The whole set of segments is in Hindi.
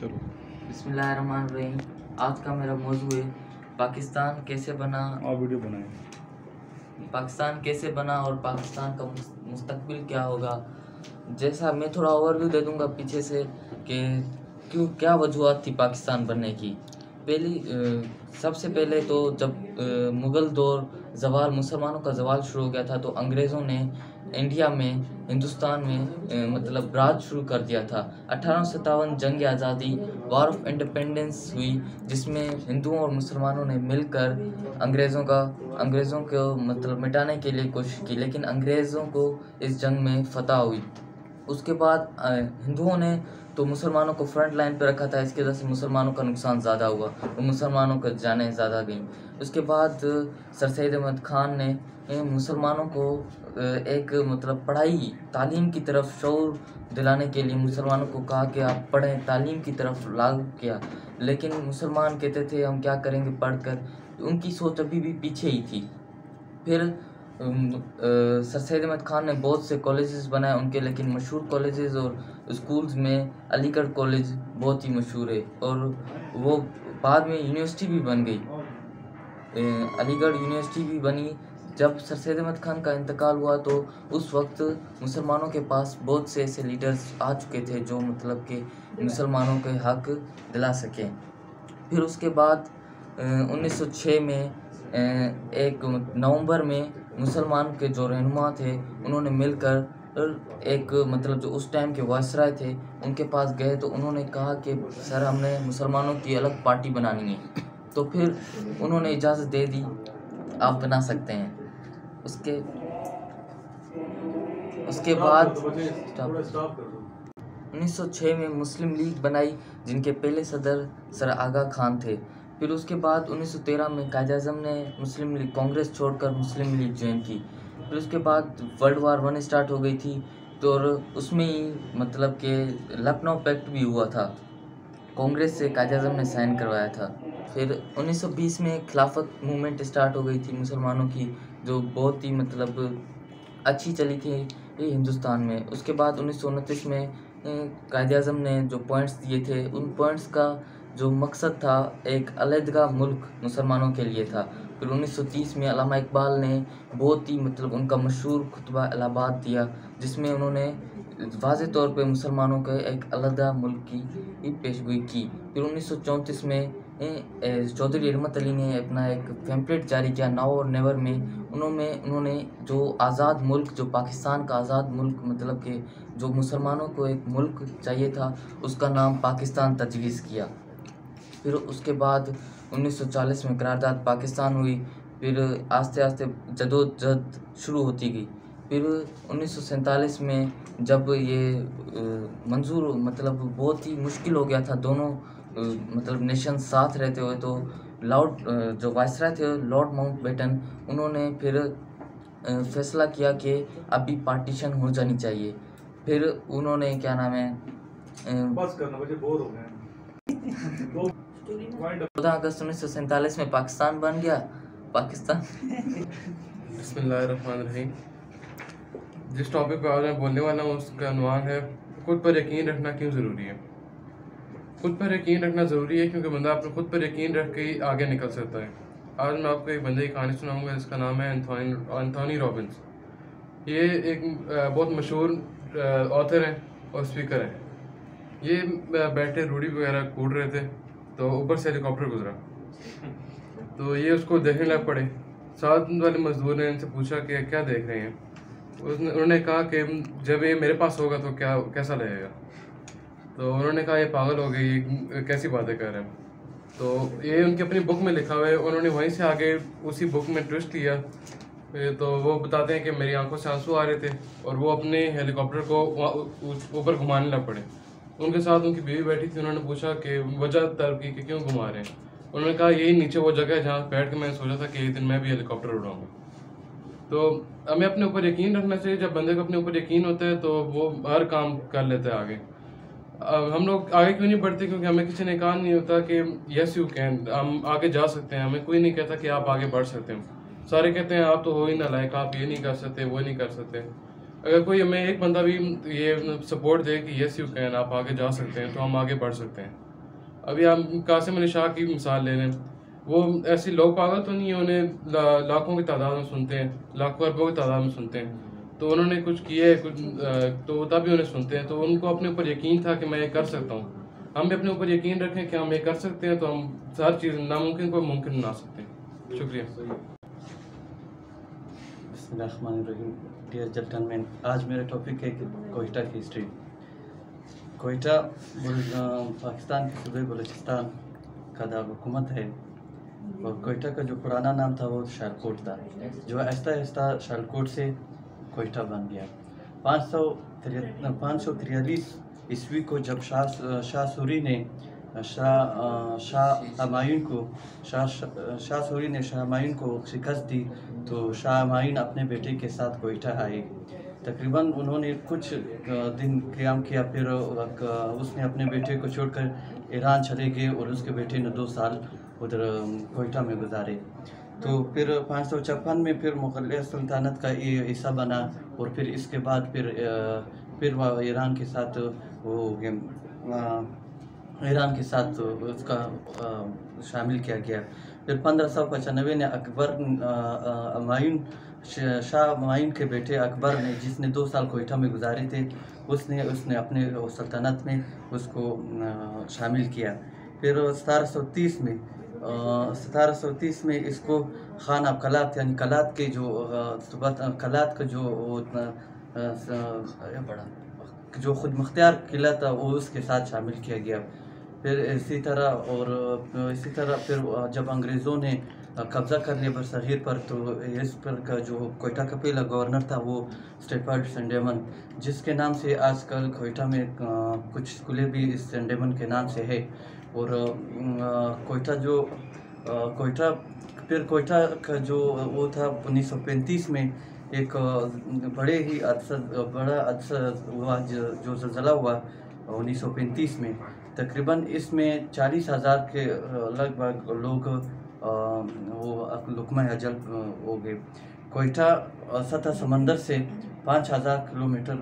चलो। बिस्मिल्लाहिर्रहमानिर्रहीम। आज का मेरा मौजू है पाकिस्तान कैसे बना। आप वीडियो बनाएं। पाकिस्तान कैसे बना और पाकिस्तान का मुस्तकबिल क्या होगा। जैसा मैं थोड़ा ओवरव्यू दे दूंगा पीछे से कि क्यों क्या वजूहत थी पाकिस्तान बनने की। सबसे पहले तो जब मुग़ल दौर ज़वाल मुसलमानों का ज़वाल शुरू हो गया था तो अंग्रेज़ों ने इंडिया में हिंदुस्तान में मतलब राज शुरू कर दिया था। 1857 जंग आज़ादी वॉर ऑफ इंडिपेंडेंस हुई, जिसमें हिंदुओं और मुसलमानों ने मिलकर अंग्रेज़ों को मतलब मिटाने के लिए कोशिश की, लेकिन अंग्रेज़ों को इस जंग में फतह हुई। उसके बाद हिंदुओं ने तो मुसलमानों को फ्रंट लाइन पे रखा था, इसकी वजह से मुसलमानों का नुकसान ज़्यादा हुआ और मुसलमानों को जानें ज़्यादा गईं। उसके बाद सर सैयद अहमद ख़ान ने मुसलमानों को एक मतलब पढ़ाई तालीम की तरफ शऊर दिलाने के लिए मुसलमानों को कहा कि आप पढ़ें, तालीम की तरफ लागू किया। लेकिन मुसलमान कहते थे हम क्या करेंगे पढ़कर, उनकी सोच अभी भी पीछे ही थी। फिर सर सैयद अहमद ख़ान ने बहुत से कॉलेजेस बनाए उनके, लेकिन मशहूर कॉलेजेस और स्कूल्स में अलीगढ़ कॉलेज बहुत ही मशहूर है और वो बाद में यूनिवर्सिटी भी बन गई। अलीगढ़ यूनिवर्सिटी भी बनी। जब सर सैयद अहमद ख़ान का इंतकाल हुआ तो उस वक्त मुसलमानों के पास बहुत से ऐसे लीडर्स आ चुके थे जो मतलब कि मुसलमानों के हक दिला सकें। फिर उसके बाद 1906 में एक नवंबर में मुसलमान के जो रहनुमा थे उन्होंने मिलकर एक मतलब जो उस टाइम के वायसराय थे उनके पास गए तो उन्होंने कहा कि सर हमने मुसलमानों की अलग पार्टी बनानी है। तो फिर उन्होंने इजाज़त दे दी, आप बना सकते हैं। उसके बाद 1906 में मुस्लिम लीग बनाई जिनके पहले सदर सर आगा खान थे। फिर उसके बाद 1913 में कायद-ए-आज़म ने मुस्लिम लीग कांग्रेस छोड़कर मुस्लिम लीग ज्वाइन की। फिर उसके बाद वर्ल्ड वार 1 स्टार्ट हो गई थी तो उसमें ही मतलब कि लखनऊ पैक्ट भी हुआ था, कांग्रेस से कायद-ए-आज़म ने साइन करवाया था। फिर 1920 में खिलाफत मूवमेंट स्टार्ट हो गई थी मुसलमानों की, जो बहुत ही मतलब अच्छी चली थी ये हिंदुस्तान में। उसके बाद 1929 में कायद-ए-आज़म ने जो पॉइंट्स दिए थे उन पॉइंट्स का जो मकसद था एक अलहदा मुल्क मुसलमानों के लिए था। फिर 1930 में अल्लामा इकबाल ने बहुत ही मतलब उनका मशहूर खुतबा इलाहाबाद दिया, जिसमें उन्होंने वाज़े तौर पे मुसलमानों के एक अलहदा मुल्क की पेशगोई की। फिर 1934 में चौधरी रहमत अली ने अपना एक पैम्फलेट जारी किया नाउ और नेवर में। उन्होंने जो आज़ाद मुल्क, जो पाकिस्तान का आज़ाद मुल्क मतलब कि जो मुसलमानों को एक मुल्क चाहिए था, उसका नाम पाकिस्तान तजवीज़ किया। फिर उसके बाद 1940 में करारदाद पाकिस्तान हुई। फिर आस्ते आस्ते जदोजहद शुरू होती गई। फिर 1947 में जब ये मंजूर मतलब बहुत ही मुश्किल हो गया था दोनों मतलब नेशन साथ रहते हुए, तो जो वायसराय थे लॉर्ड माउंटबेटन, उन्होंने फिर फैसला किया कि अभी पार्टीशन हो जानी चाहिए। फिर उन्होंने क्या नाम है बस करना, मुझे बोर हो गए। 14 अगस्त 1947 में पाकिस्तान बन गया। पाकिस्तान बिस्मिल्लाहिर्रहमानिर्रहीम। जिस टॉपिक पर आज मैं बोलने वाला हूँ उसका अनवान है खुद पर यकीन रखना क्यों ज़रूरी है। खुद पर यकीन रखना ज़रूरी है क्योंकि बंदा अपने खुद पर यकीन रख के ही आगे निकल सकता है। आज मैं आपको एक बंदे की कहानी सुनाऊंगा जिसका नाम है एंथोनी रॉबिन्स। ये एक बहुत मशहूर ऑथर हैं और स्पीकर हैं। ये बैठे रूढ़ी वगैरह कूद रहे थे तो ऊपर से हेलीकॉप्टर गुजरा, तो ये उसको देखने लग पड़े। साथ वाले मजदूर ने इनसे पूछा कि क्या देख रहे हैं। उन्होंने कहा कि जब ये मेरे पास होगा तो कैसा लगेगा। तो उन्होंने कहा ये पागल हो गई, ये कैसी बातें कर रहे हैं। तो ये उनकी अपनी बुक में लिखा हुआ है। उन्होंने वहीं से आगे उसी बुक में ट्विस्ट किया। तो वो बताते हैं कि मेरी आंखों से आंसू आ रहे थे और वो अपने हेलीकॉप्टर को ऊपर घुमाने लग पड़े। उनके साथ उनकी बीवी बैठी थी। उन्होंने पूछा कि वजह तलब की कि क्यों घुमा रहे हैं। उन्होंने कहा यही नीचे वो जगह है जहाँ बैठ के मैंने सोचा था कि एक दिन मैं भी हेलीकॉप्टर उड़ाऊंगा। तो हमें अपने ऊपर यकीन रखना चाहिए। जब बंदे को अपने ऊपर यकीन होता है तो वो हर काम कर लेता है आगे। हम लोग आगे क्यों नहीं बढ़ते? क्योंकि हमें किसी ने कहा नहीं होता कि यस यू कैन, हम आगे जा सकते हैं। हमें कोई नहीं कहता कि आप आगे बढ़ सकते हैं। सारे कहते हैं आप तो हो ही ना लायक, आप ये नहीं कर सकते, वो नहीं कर सकते। अगर हमें एक बंदा भी ये सपोर्ट दे कि यस यू कैन, आप आगे जा सकते हैं, तो हम आगे बढ़ सकते हैं। अभी हम कासिम अली शाह की मिसाल ले लें, वो ऐसे लोग पागल तो नहीं है, उन्हें लाखों की तादाद में सुनते हैं, लाखों अरबों की तादाद में सुनते हैं, तो उन्होंने कुछ किया है कुछ तो तभी उन्हें सुनते हैं, तो उनको अपने ऊपर यकीन था कि मैं ये कर सकता हूँ। हम भी अपने ऊपर यकीन रखें कि हम ये कर सकते हैं, तो हम हर चीज़ नामुमकिन को मुमकिन बना सकते हैं। शुक्रिया। बिस्मिल्लाहिर्रहमानिर्रहीम। डियर जेंटलमैन, आज मेरा टॉपिक है कि कोयटा की हिस्ट्री। कोयटा पाकिस्तान के सूबे बलूचिस्तान का दारकूमत है और कोयटा का जो पुराना नाम था वो शालकोट था, जो आहिस्ता आहिस्ता शालकोट से कोयटा बन गया। 543 ईस्वी को जब शाह सूरी ने शाह हुमायूं को शिकस्त दी, तो शाह हुमायूं अपने बेटे के साथ कोयटा आए। तकरीबन उन्होंने कुछ दिन क़याम किया, फिर उसने अपने बेटे को छोड़कर ईरान चले गए और उसके बेटे ने 2 साल उधर कोयटा में गुजारे। तो फिर 556 में फिर मुग़ल सल्तनत का हिस्सा बना और फिर इसके बाद फिर वह ईरान के साथ उसका शामिल किया गया। फिर 1595 में शाह हुमायूं के बेटे अकबर ने, जिसने 2 साल कोयटा में गुजारे थे, उसने अपने सल्तनत में उसको शामिल किया। फिर 1730 में इसको खान ऑफ कलात यानी कलात का जो खुद मुख्तियार किला था वो उसके साथ शामिल किया गया। फिर इसी तरह फिर जब अंग्रेज़ों ने कब्ज़ा कर लिया बरसगीर पर, तो इस पर का जो कोयटा का पहला गवर्नर था वो स्टेफर्ड सेंडेमन, जिसके नाम से आजकल कोयटा में कुछ स्कूलें भी इस सेंडेमन के नाम से है। और कोयटा का जो वो था 1935 में एक बड़ा हादसा हुआ, जो ज़लज़ला हुआ 1935 में। तकरीबन इसमें 40,000 के लगभग लोग वो लुकमा अजल हो गए। कोयटा सतह समंदर से 5,000 किलोमीटर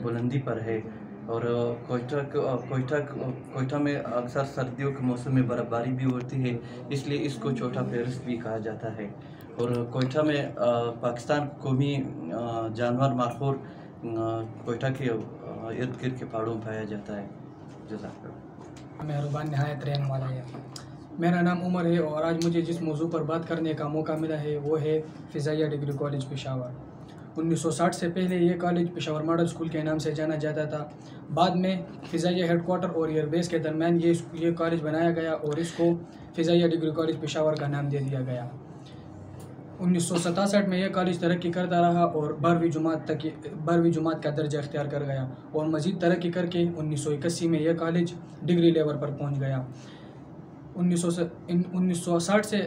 बुलंदी पर है और कोयटा में अक्सर सर्दियों के मौसम में बर्फ़बारी भी होती है, इसलिए इसको छोटा फेरिस्त भी कहा जाता है। और कोयटा में पाकिस्तान कौमी जानवर माखोर कोयटा के इर्द गिर्द के पहाड़ों में पाया जाता है। जज़ाकल्लाह। मेहरबान नहायत रहने वाला है। मेरा नाम उमर है और आज मुझे जिस मौजू पर बात करने का मौका मिला है वो है फ़िज़ाइया डिग्री कॉलेज पेशावर। 1960 से पहले ये कॉलेज पेशावर मॉडल स्कूल के नाम से जाना जाता था। बाद में फ़िज़ाइया हेडक्वार्टर और एयरबेस के दरमियान ये कॉलेज बनाया गया और इसको फ़िज़ाइया डिग्री कॉलेज पेशावर का नाम दे दिया गया। 1967 में यह कॉलेज तरक्की करता रहा और 12वीं जमात का दर्जा इख्तियार कर गया और मज़ीद तरक्की करके 1981 में यह कॉलेज डिग्री लेवल पर पहुंच गया। 1960 से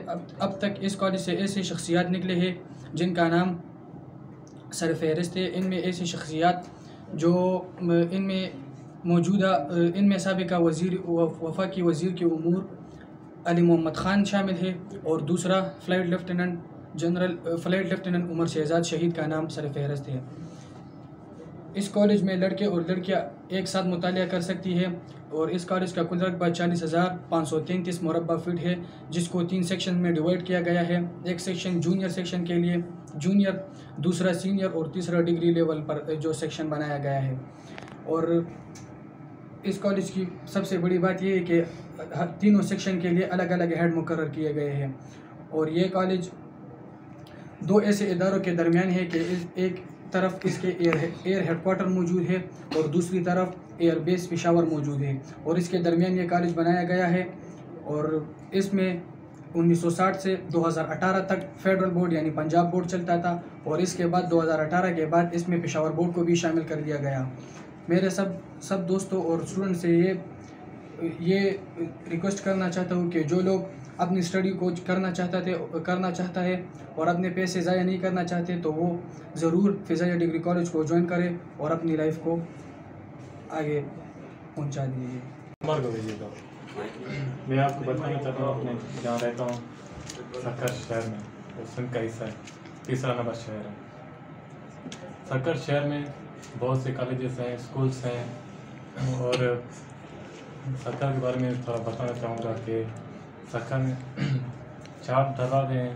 अब तक इस कॉलेज से ऐसे शख्सियात निकले हैं जिनका नाम सर फहरिस्त है। इनमें ऐसी शख्सियात जो इनमें साबिका वफाकी वज़ीर के उमूर अली मोहम्मद ख़ान शामिल है और दूसरा फ़्लाइट लेफ्टिनेंट उमर शहजाद शहीद का नाम सर फहरिस्त है। इस कॉलेज में लड़के और लड़कियां एक साथ मुतालिया कर सकती है और इस कॉलेज का कुल रकबा 40,533 मुरब्बा फीट है, जिसको 3 सेक्शन में डिवाइड किया गया है। एक सेक्शन जूनियर सेक्शन के लिए जूनियर, दूसरा सीनियर और तीसरा डिग्री लेवल पर जो सेक्शन बनाया गया है। और इस कॉलेज की सबसे बड़ी बात यह है कि तीनों सेक्शन के लिए अलग अलग हेड मुकर्रर किए गए हैं और ये कॉलेज 2 ऐसे इदारों के दरमियान है कि एक तरफ इसके एयर हेडक्वार्टर मौजूद है और दूसरी तरफ एयर बेस पेशावर मौजूद है और इसके दरमियान ये कॉलेज बनाया गया है। और इसमें 1960 से 2018 तक फेडरल बोर्ड यानी पंजाब बोर्ड चलता था और इसके बाद 2018 के बाद इसमें पेशावर बोर्ड को भी शामिल कर दिया गया। मेरे सब दोस्तों और स्टूडेंट से ये रिक्वेस्ट करना चाहता हूँ कि जो लोग अपनी स्टडी को करना चाहता है और अपने पैसे ज़ाया नहीं करना चाहते तो वो ज़रूर फ़िज़ाइया डिग्री कॉलेज को ज्वाइन करें और अपनी लाइफ को आगे पहुंचा दीजिए। उमर को भेजिएगा। मैं आपको बताना चाहता हूँ अपने जहाँ रहता हूँ सक्कर शहर में, सिंध का हिस्सा है, 3रा नंबर शहर है। सक्कर शहर में बहुत से कॉलेजेस हैं, स्कूल्स हैं और सक्कर के बारे में थोड़ा बताना चाहूँगा कि सक्कर में 4 दरवाजे हैं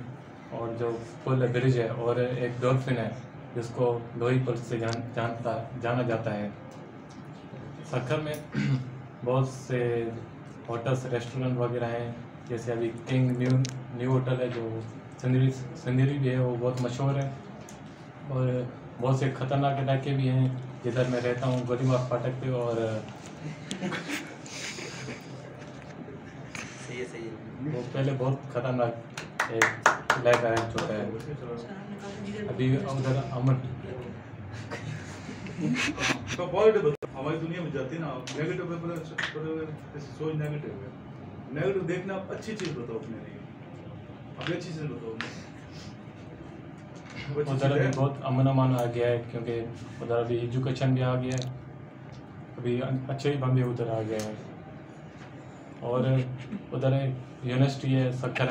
और जो पुल ब्रिज है और एक डॉल्फिन है जिसको लोही पुल से जाना जाता है। सक्कर में बहुत से होटल्स रेस्टोरेंट वगैरह हैं, जैसे अभी किंग न्यू होटल है जो सिंदरी भी है, वो बहुत मशहूर है। और बहुत से ख़तरनाक इलाके भी हैं जिधर मैं रहता हूँ, गोलीबाग फाटक पे। और सही है। वो पहले बहुत ख़तरनाक एक इलाका रह चुका है। अभी उधर अमन तो पॉजिटिव हमारी दुनिया में जाती है ना, नेगेटिव पे सोच नेगेटिव है, नेगेटिव देखना। आप अच्छी चीज़ बताओ अपने लिए, अपनी अच्छी चीज़ बताओ। उधर अभी बहुत अमन अमान आ गया है क्योंकि उधर अभी एजुकेशन भी आ गया है, अभी अच्छे ही बंदे उधर आ गए हैं। और उधर यूनिवर्सिटी है सक्कर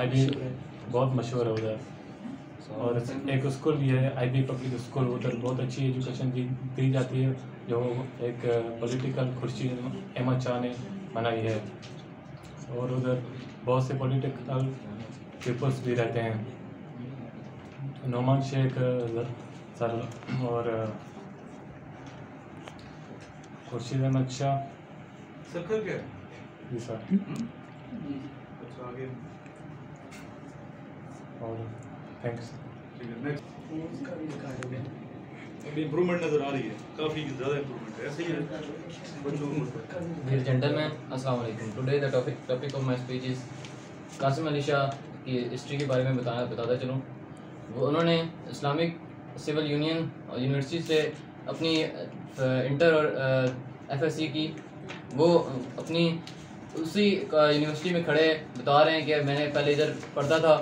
IB बहुत मशहूर है उधर। और एक स्कूल भी है IB पब्लिक स्कूल, उधर बहुत अच्छी एजुकेशन दी जाती है, जो एक पॉलिटिकल कुर्सी अहमद शाह ने बनाई है। और उधर बहुत से पॉलिटिकल पीपल्स भी रहते हैं, नोमान शेख सर और खुर्शीद अहमद शाह। सक्कर क्या है? जी सर। अच्छा आगे और थैंक्स। ठीक है, नेक्स्ट। अभी इम्प्रूवमेंट नज़र आ रही है, काफ़ी ज़्यादा इम्प्रूवमेंट है, ऐसे ही है बच्चों को। Dear gentlemen, Assalamu alaikum. Today the topic of my speech is Qasim Ali Shah की हिस्ट्री के बारे में बताता चलूँ। वो उन्होंने इस्लामिक सिविल यूनियन और यूनिवर्सिटी से अपनी इंटर और FSC की। वो अपनी उसी यूनिवर्सिटी में खड़े बता रहे हैं कि मैंने पहले इधर पढ़ता था,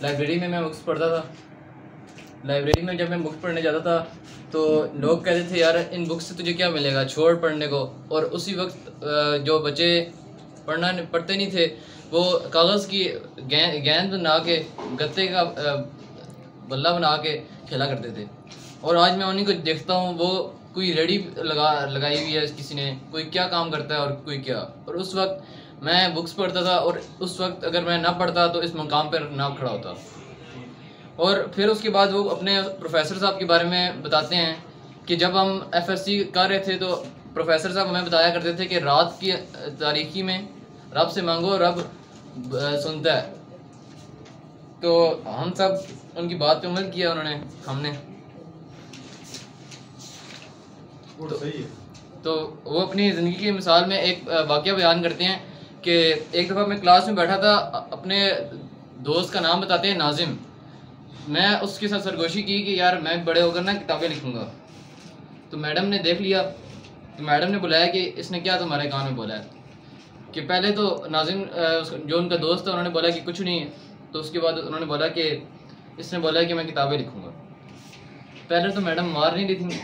लाइब्रेरी में मैं बुक्स पढ़ता था। लाइब्रेरी में जब मैं बुक्स पढ़ने जाता था तो लोग कहते थे यार इन बुक्स से तुझे क्या मिलेगा, छोड़ पढ़ने को। और उसी वक्त जो बच्चे पढ़ते नहीं थे वो कागज़ की गेंद बना के, गत्ते का बल्ला बना के खेला करते थे। और आज मैं उन्हीं को देखता हूँ, वो कोई रेडी लगाई हुई है किसी ने, कोई क्या काम करता है और कोई क्या। और उस वक्त मैं बुक्स पढ़ता था और उस वक्त अगर मैं ना पढ़ता तो इस मकाम पर ना खड़ा होता। और फिर उसके बाद वो अपने प्रोफेसर साहब के बारे में बताते हैं कि जब हम FSC कर रहे थे तो प्रोफेसर साहब हमें बताया करते थे कि रात की तारीकी में रब से मांगो, रब सुनता है। तो हम सब उनकी बात पे अमल किया हमने तो वो अपनी ज़िंदगी की मिसाल में एक वाक़या बयान करते हैं कि एक दफ़ा मैं क्लास में बैठा था, अपने दोस्त का नाम बताते हैं नाजिम। मैं उसके साथ सरगोशी की कि यार मैं बड़े होकर ना किताबें लिखूँगा। तो मैडम ने देख लिया, तो मैडम ने बुलाया कि इसने क्या तुम्हारे कान में बोला है। कि पहले तो नाजिम जो उनका दोस्त था उन्होंने बोला कि कुछ नहीं। तो उसके बाद उन्होंने बोला कि इसने बोला कि मैं किताबें लिखूँगा। पहले तो मैडम मार नहीं रही थी,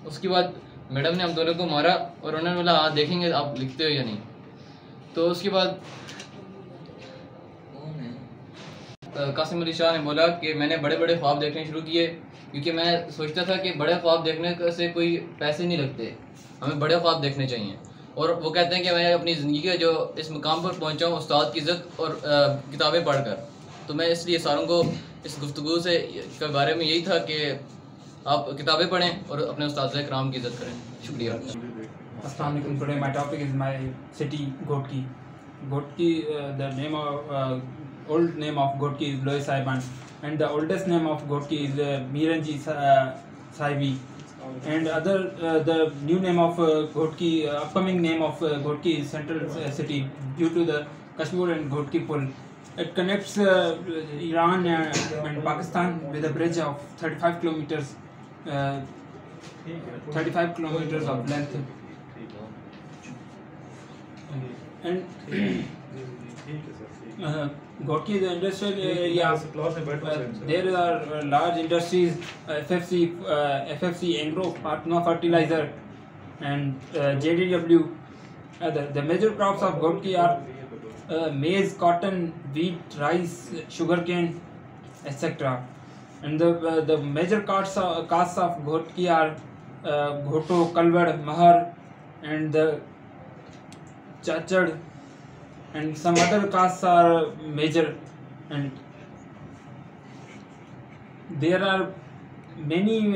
उसके बाद मैडम ने हम दोनों को मारा और उन्होंने बोला हाँ देखेंगे आप लिखते हो या नहीं। तो उसके बाद कासिम अली शाह ने बोला कि मैंने बड़े बड़े ख्वाब देखने शुरू किए, क्योंकि मैं सोचता था कि बड़े ख्वाब देखने से कोई पैसे नहीं लगते, हमें बड़े ख्वाब देखने चाहिए। और वो कहते हैं कि मैं अपनी ज़िंदगी के जो इस मुकाम पर पहुंचा हूँ उस्ताद की इज़्ज़त और किताबें पढ़कर। तो मैं इसलिए सारों को इस गुफ्तगू से के बारे में यही था कि आप किताबें पढ़ें और अपने उस्ताद इकराम की इज़्ज़त करें। शुक्रिया। Assalamu alaikum. Today my topic is my city Ghotki. Ghotki, the name of old name of Ghotki is Loy Saiban, and the oldest name of Ghotki is Miranji Saibi. And the new name of Ghotki, upcoming name of Ghotki is Central City, due to the Kashmir and Ghotki pull. It connects Iran and Pakistan with a bridge of 35 kilometers. 35 kilometers of length. And Ghotki is an industrial area. There are large industries, FFC, Angro, Patna Fertilizer, and JDW. The major crops of Ghotki are maize, cotton, wheat, rice, sugarcane, etc. And the major castes of Ghotki are Ghoto, Kalwad, Mahar, and the Chachad and some other castes are major, and there are many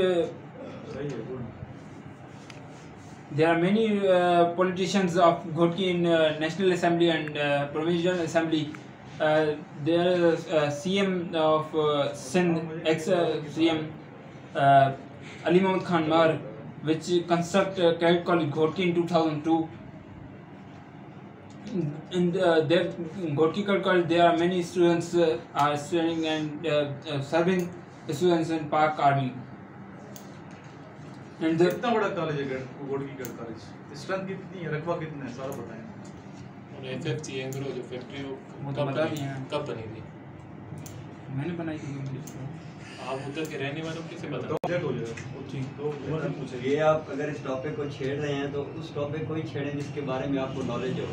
politicians of Ghotki in National Assembly and Provincial Assembly. There is CM of Sindh, ex-CM Ali Mohammad Khan Mar, which construct Cadet College Ghotki in 2002. In their Ghotki Cadet College, there are many students are studying and serving students in Pak Army. And कितना बड़ा कॉलेज है घोटकी का कॉलेज, स्ट्रेंथ कितनी है, रकबा कितना है, सारा बताएं। और एफएफसी एंग्रो जो फैक्ट्री वो तो बता दिए हैं। कब बनी थी? मैंने बनाई थी। आप उधर के रहने वालों किसे पता? तो जेट हो जाएगा ठीक। तो ये आप अगर इस टॉपिक को छेड़ रहे हैं तो उस टॉपिक को ही छेड़ें जिसके बारे में आपको नॉलेज हो,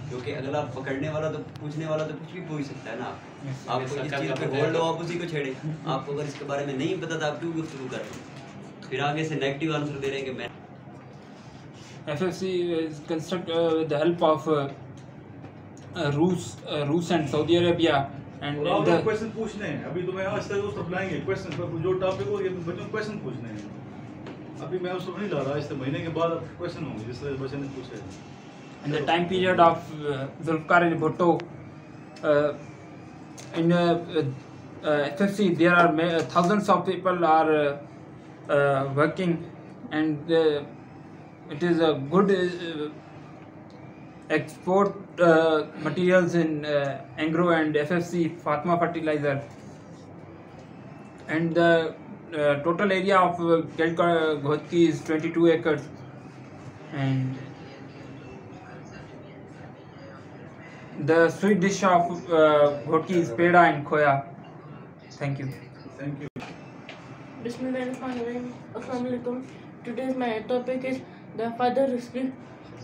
क्योंकि अगर आप पकड़ने वाला तो पूछने वाला तो कुछ भी पूछ सकता है ना। आपको जिस चीज़ पे होल्ड हो आप उसी को छेड़ें। आपको अगर इसके बारे में नहीं पता था आप क्यों गुफ्तगू कर रहे हैं, फिर आगे से नेगेटिव आंसर दे रहे हैं कि मैं FFC is constructed with the help of Rus and Saudi Arabia and और the क्वेश्चन पूछने हैं। अभी तो मैं आज तक उसको बुलाएंगे क्वेश्चन पर, जो टॉपिक हो ये बच्चों को क्वेश्चन पूछने हैं। अभी मैं उसको नहीं ला रहा, इस महीने के बाद क्वेश्चन होंगे जिस तरह बच्चे ने पूछे। in the time period of Zulfikar Ali Bhutto in FFC there are thousands of people are working, and it is a good export materials in Angro and FFC Fatma fertilizer, and the total area of Ghotki is 22 acres, and the sweet dish of Ghotki is peda and khoya. Thank you. Thank you. Bismillahirrahmanirrahim. Assalamu alaikum. Today's my topic is the father history.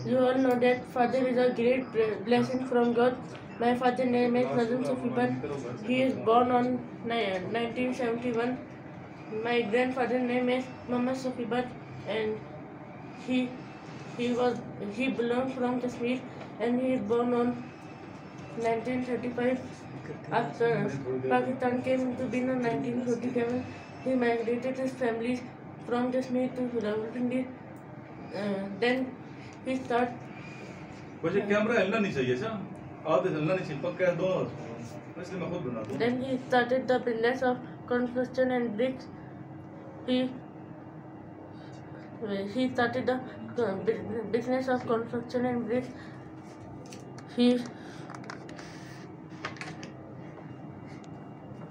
You all know that father is a great blessing from God. My father's name is Nazim Safibat. He is born on 1971. My grandfather's name is Muhammad Safibat, and he belongs from Kashmir, and he is born on 1935. After Pakistan came into being in 1947, he migrated his family from Kashmir to Rawalpindi. Then he started. वैसे कैमरा हिलना नहीं चाहिए, अच्छा आधे हिलना नहीं चाहिए, पक्का है दोनों, इसलिए मैं खुद बना दूँ। Then he started the business of construction and bricks. He started the business of construction and bricks.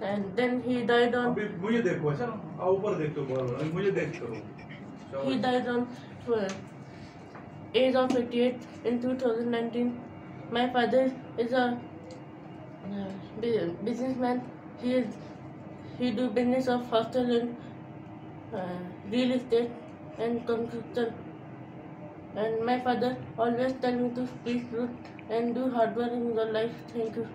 And then he died on. अभी मुझे देखो, अच्छा आओ ऊपर देखो बार-बार, अभी मुझे देख करो। He died on age of 88 in 2019. My father is a businessman. He do business of hostel and real estate and construction. And my father always tell me to speak truth and do hard work in your life. Thank you.